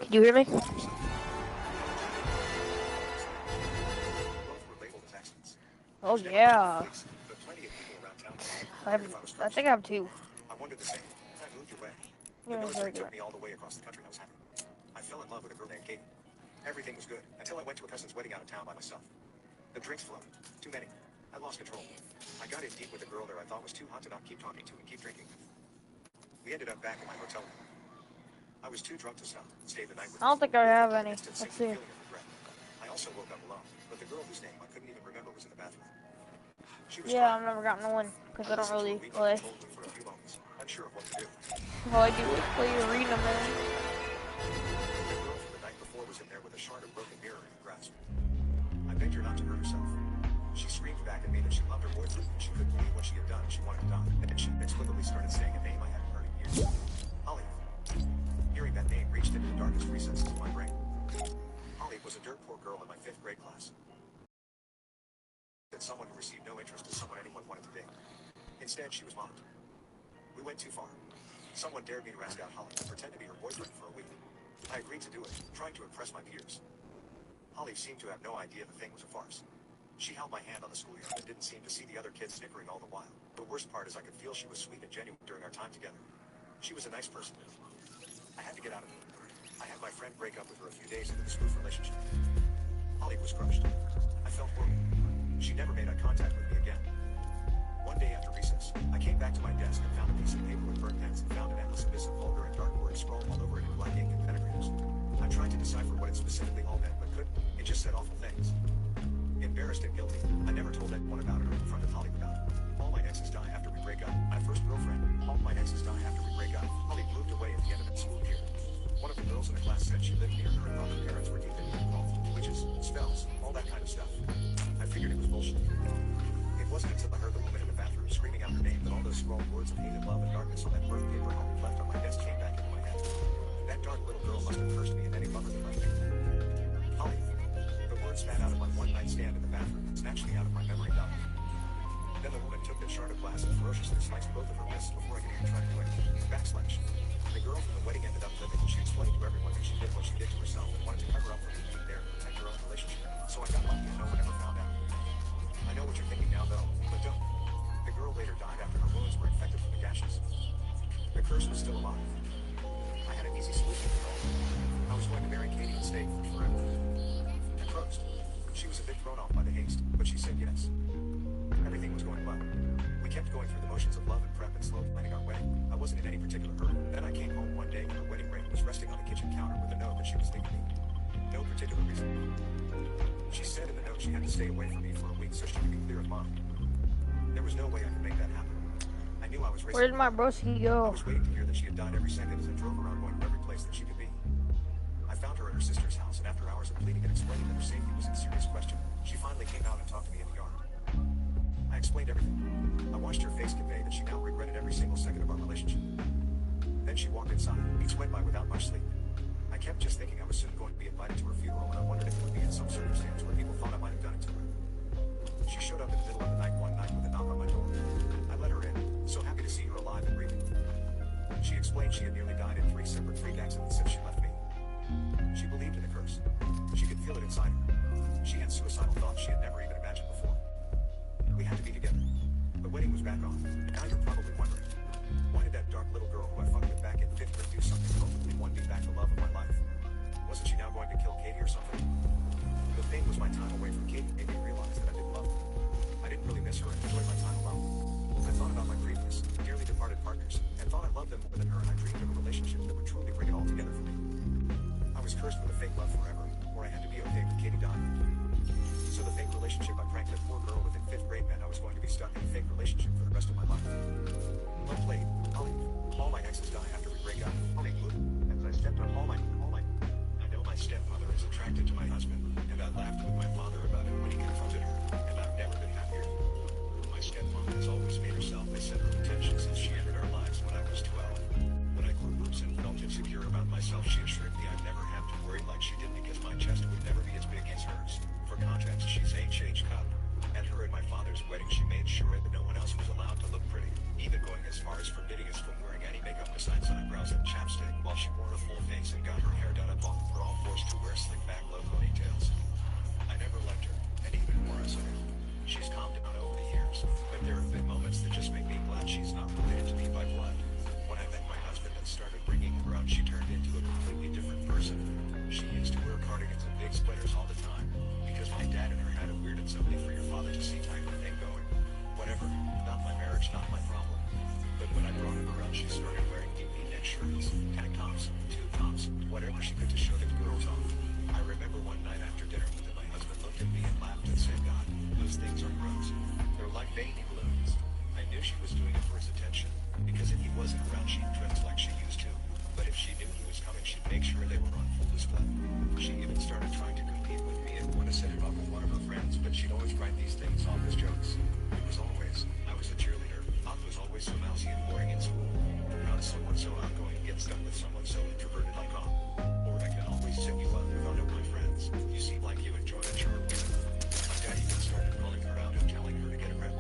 Can you hear me? Oh yeah. I think I have two. I wondered the same. I moved your way. The Yeah, military very took good. me all the way across the country. I was happy. I fell in love with a girl named Katie. Everything was good until I went to a cousin's wedding out of town by myself. The drinks flowed. Too many. I lost control. I got in deep with a girl there I thought was too hot to not keep talking to and keep drinking. We ended up back in my hotel room. I was too drunk to stop. Stayed the night with I don't think I have any. instant Let's sinking see. feeling of regret. I also woke up alone, but the girl whose name I couldn't even remember was in the bathroom. She was Yeah, crying. I've never gotten one because I don't listened to really her weep play. uncontrollably for a few moments, unsure of what to do. All I do is play arena, man. The girl from the night before was in there with a shard of broken mirror in her grasp. I begged her not to hurt herself. She screamed back at me that she loved her boyfriend and she couldn't believe what she had done and she wanted to die. And she inexplicably started saying a name I hadn't heard in years. Holly. Hearing that name reached into the darkest recesses of my brain. Holly was a dirt poor girl in my 5th grade class. That someone who received no interest as someone anyone wanted to date. Instead, she was mocked. We went too far. Someone dared me to ask out Holly and pretend to be her boyfriend for a week. I agreed to do it, trying to impress my peers. Holly seemed to have no idea the thing was a farce. She held my hand on the schoolyard and didn't seem to see the other kids snickering all the while. The worst part is I could feel she was sweet and genuine during our time together. She was a nice person. I had to get out of it. I had my friend break up with her a few days into the smooth relationship. Holly was crushed. I felt horrible. She never made eye contact with me again. One day after recess, I came back to my desk and found a piece of paper with burnt pens and found an endless abyss of vulgar and dark words scrawled all over it in black ink and pentagrams. I tried to decipher what it specifically all meant, but couldn't. It just said awful things. Embarrassed and guilty, I never told anyone about it or confronted Holly about it. All my exes die after we break up. My first girlfriend. All my exes die after we break up. Holly moved away at the end of that school year. One of the girls in the class said she lived near her and thought her parents were deeply involved. Witches, spells, all that kind of stuff. I figured it was bullshit. It wasn't until I heard the woman in the bathroom screaming out her name that all those scrawled words of hate and love and darkness on that birth paper Holly left on my desk came back into my head. That dark little girl must have cursed me and any lover that left me. Holly. The words spat out of my one-night stand in the bathroom and snatched me out of my memory dump. Then the woman took that shard of glass and ferociously sliced both of her wrists before I could even try to do anything. Backslash. The girl from the wedding ended up living. She explained to everyone that she did what she did to herself and wanted to cover up for me being there to protect her own relationship. So I got lucky and no one ever found out. I know what you're thinking now though, but don't. The girl later died after her wounds were infected from the gashes. The curse was still alive. I had an easy solution to it. I was going to marry Katie and stay forever. I froze. She was a bit thrown off by the haste, but she said yes. Everything was going well. We kept going through the motions of love and prep and slow planning our wedding. I wasn't in any particular hurry. Then I came home one day when her wedding ring was resting on the kitchen counter with a note that she was leaving me. No particular reason. She said in the note she had to stay away from me for a week so she could be clear of mind. There was no way I could make that happen. I knew I was racing. Where did my broski I go? was waiting to hear that she had died every second as I drove around going to every place that she could be. I found her at her sister's house, and after hours of pleading and explaining that her safety was in serious question, she finally came out and talked to me in the yard. I explained everything. I watched her face convey that she now regretted every single second of our relationship. Then she walked inside. Weeks went by without much sleep. I kept just thinking I was soon going to be invited to her funeral, and I wondered if it would be in some circumstance where people thought I might have done it to her. She showed up in the middle of the night one night with a knock on my door. I let her in, so happy to see her alive and breathing. She explained she had nearly died in 3 separate freak accidents since she left me. She believed in the curse. She could feel it inside her. She had suicidal thoughts she had never even imagined before. We had to be together. The wedding was back on. Now you're probably wondering, why did that dark little girl who I fucked with back in 5th grade do something that ultimately won me back the love of my life? Wasn't she now going to kill Katie or something? The thing was my time away from Katie made me realize that I didn't love her. was cursed with a fake love forever, or I had to be okay with Katie dying. So the fake relationship I pranked a poor girl with in 5th grade meant I was going to be stuck in a fake relationship for the rest of my life. Well played, Holly. All my exes die after we break up. Holly, as I stepped on all my. I know my stepmother is attracted to my husband, and I laughed with my father about it when he confronted her, and I've never been happier. My stepmom has always made herself a center of attention since she entered our lives when I was 12. When I grew boobs and felt insecure about myself, she assured me I'd never have to worry like she did because my chest would never be as big as hers. For context, she's H cup. At her and my father's wedding, she made sure that no one else was allowed to look pretty, even going as far as forbidding us from wearing any makeup besides eyebrows and chapstick, while she wore a full face and got her hair done up on. We're all forced to wear slick back low ponytails. I never left her, and even more so now. She's calmed down over the years, but there have been moments that just make me glad she's not related to me by blood. When I met my husband and started bringing her out, she turned into a completely different person. She used to wear cardigans and big sweaters all the time, because my dad and her had a weird and something for your father to see type of thing going. Whatever, not my marriage, not my problem. But when I brought her around, she started wearing deep V-neck shirts, tank tops, tube tops, whatever she could to show the girls off. I remember one night after dinner that my husband looked at me and laughed and said, "God, those things are gross. They're like baby balloons." I knew she was doing it for his attention, because if he wasn't around, she'd dress like she used to. But if she knew he was coming, she'd make sure they were on full display. She even started trying to compete with me and want to set it up with one of her friends, but she'd always write these things off as jokes. It was always, I was a cheerleader. Aunt was always so mousy and boring in school. How does someone so outgoing get stuck with someone so introverted like Aunt? Or I can always set you up with one of my friends. You seem like you enjoy a charm women. My dad even started calling her out and telling her to get a grip.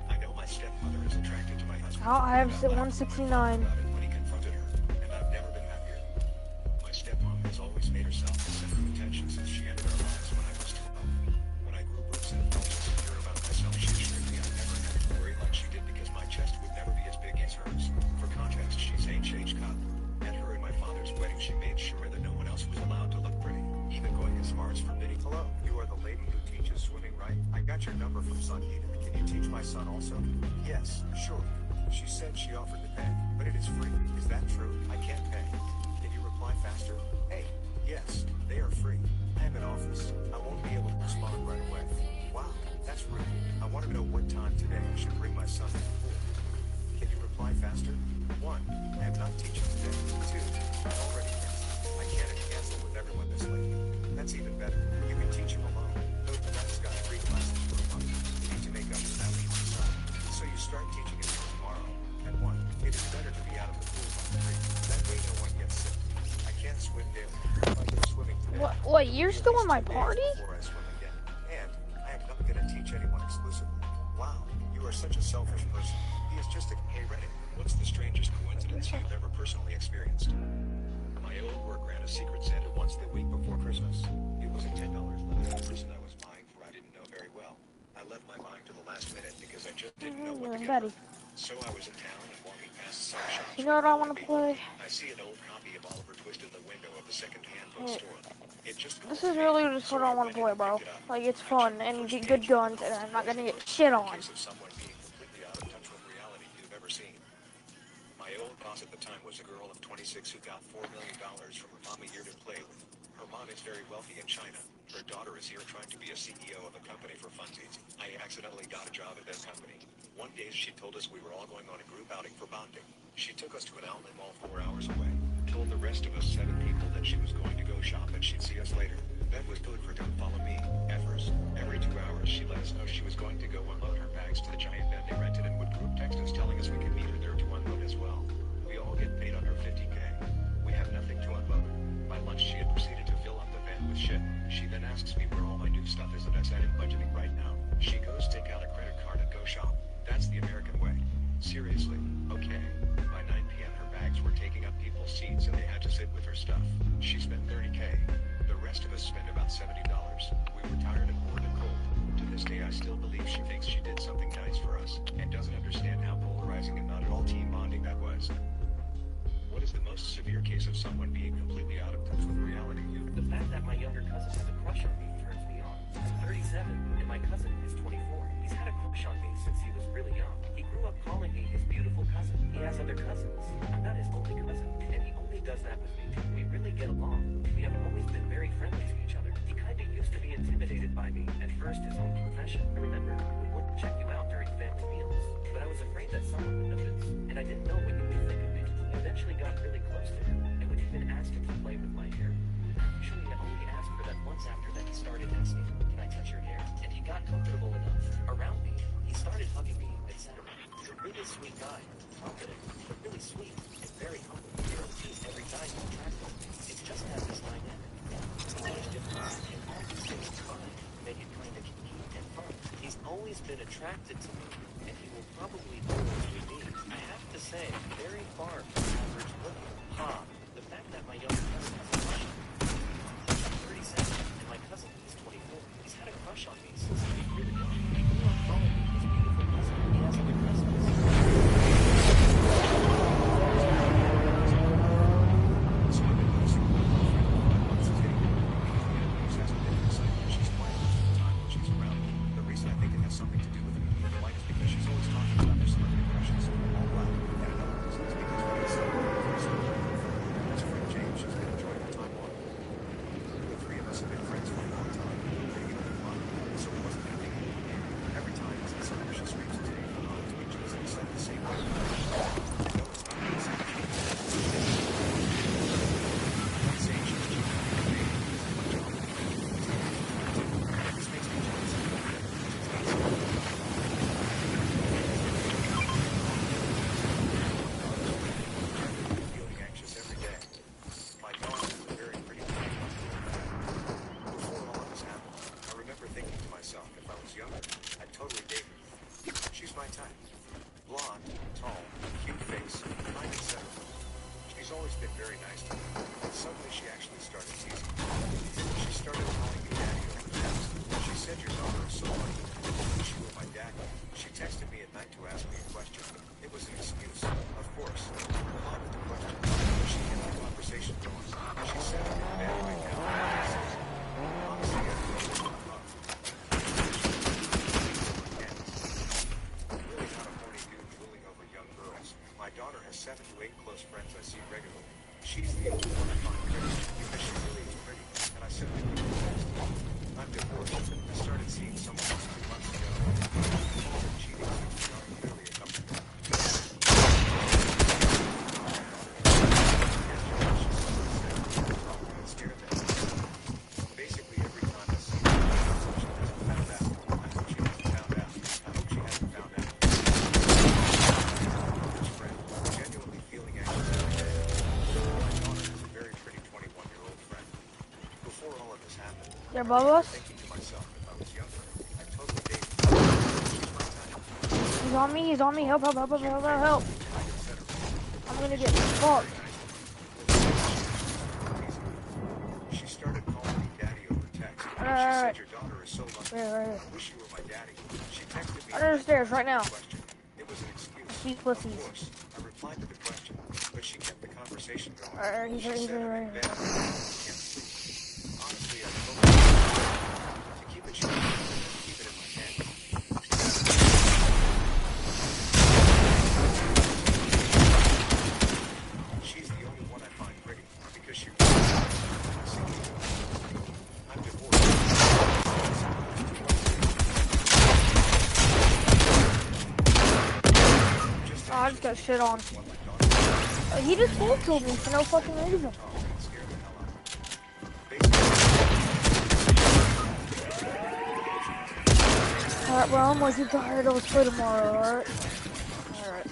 I know my stepmother is attracted to my husband. I have 169. When he confronted her, and I've never been happier. My stepmom has always made herself the center of attention since she entered our lives when I was 12. When I grew boobs and felt insecure about myself, she assured me I never had to worry like she did because my chest would never be as big as hers. For context, she's H cup. At her and my father's wedding, she made sure that no one else was allowed to look pretty, even going as far as forbidding. Hello, you are the lady who teaches swimming, right? I got your number from Sunheater. Can you teach my son also? Yes, sure. She said she offered to pay, but it is free. Is that true? I can't pay. Can you reply faster? Hey, yes, they are free. I am in office. I won't be able to respond right away. Wow, that's rude. I want to know what time today I should bring my son to the pool. Can you reply faster? 1, I am not teaching today. 2, I already canceled. I can't cancel with everyone this late. That's even better. You can teach him alone. Note that that's got 3 classes for a month. You need to make up for that with your son. So you start teaching him tomorrow. And 1, it is better to be out of the pool on 3. That way no one gets sick. I can't swim daily. If I go swimming today, What? You're still in my party? before I swim again. And I am not going to teach anyone exclusively. Wow, you are such a selfish person. He is just a hey Reddit. What's the strangest coincidence you've ever personally experienced? My old work ran a Secret Santa once the week before Christmas. It was a $10 limit. The person I was buying for I didn't know very well. I left my buying to the last minute because I just didn't know what to get her. So I was in town and walking past some shops. You know what I want to play? I see an old copy of Oliver Twist in the window of the second-hand bookstore. This is really just what I want to play, bro. Like, it's fun, and you get good guns, and I'm not gonna get shit on. Someone being completely out of touch with reality you've ever seen. My old boss at the time was a girl of 26 who got $4 million from her mom a year to play with. Her mom is very wealthy in China. Her daughter is here trying to be a CEO of a company for funsies. I accidentally got a job at that company. One day she told us we were all going on a group outing for bonding. She took us to an outlet mall 4 hours away. Told the rest of us 7 people that she was going to go shop and she'd see us later. That was good for don't follow me. At first, every 2 hours she let us know she was going to go unload her bags to the giant van they rented and would group text us telling us we could meet her there to unload as well. We all get paid under $50K. We have nothing to unload. By lunch she had proceeded to fill up the van with shit. She then asks me where all my new stuff is and I said I'm budgeting right now. She goes take out a credit card and go shop. That's the American way. Seriously, okay. By 9 p.m. her bags were taking up people's seats and they had to sit with her stuff. She spent $30K. The rest of us spent about $70. We were tired and bored and cold. To this day I still believe she thinks she did something nice for us and doesn't understand how polarizing and not at all team bonding that was. What is the most severe case of someone being completely out of touch with reality? The fact that my younger cousin has a crush on me turns me on. I'm 37 and my cousin is 24. He's had a crush on me since he was really young. He grew up calling me his beautiful cousin. He has other cousins. I'm not his only cousin, and he only does that with me. We really get along. We have always confession. I remember we wouldn't check you out during family meals, but I was afraid that someone would notice, and I didn't know what you would think of me. I eventually got really close to him, and would even ask him to play with my hair. Usually I only asked for that once after that he started asking, can I touch your hair? And he got comfortable enough around me. He started hugging me, etc. He's a really sweet guy, confident, but really sweet, and very humble. You don't tease every guy you attract him. It's just that this dynamic. It's a huge difference, and all these things combined make it kind of neat and fun. He's always been attracted to me, and he will probably always be me. I have to say, very far from average looking. The fact that my younger cousin has a crush on me. I'm 37, and my cousin is 24. He's had a crush on me since he was really young. He grew up calling me his beautiful cousin. He has other cousins. They're above us. He's on me, he's on me. Help, help, help, help, help, help, help. I'm gonna get fucked. She started calling me daddy over text. She Alright. said your daughter is so lucky. Right. I wish you were my daddy. She texted me Under the stairs right now. It was an excuse. These pussies. Of course, I replied to the question, but she kept the conversation going. Alright, he's right, he's right, right. Honestly, I told her to keep it short, keep it in my head. She's the only one I find pretty because she I'm divorced. Oh, I just got shit on. He just full killed me for no fucking reason. Alright, bro, I'm like, you tired. Let's play tomorrow, alright? Alright.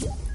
Bye.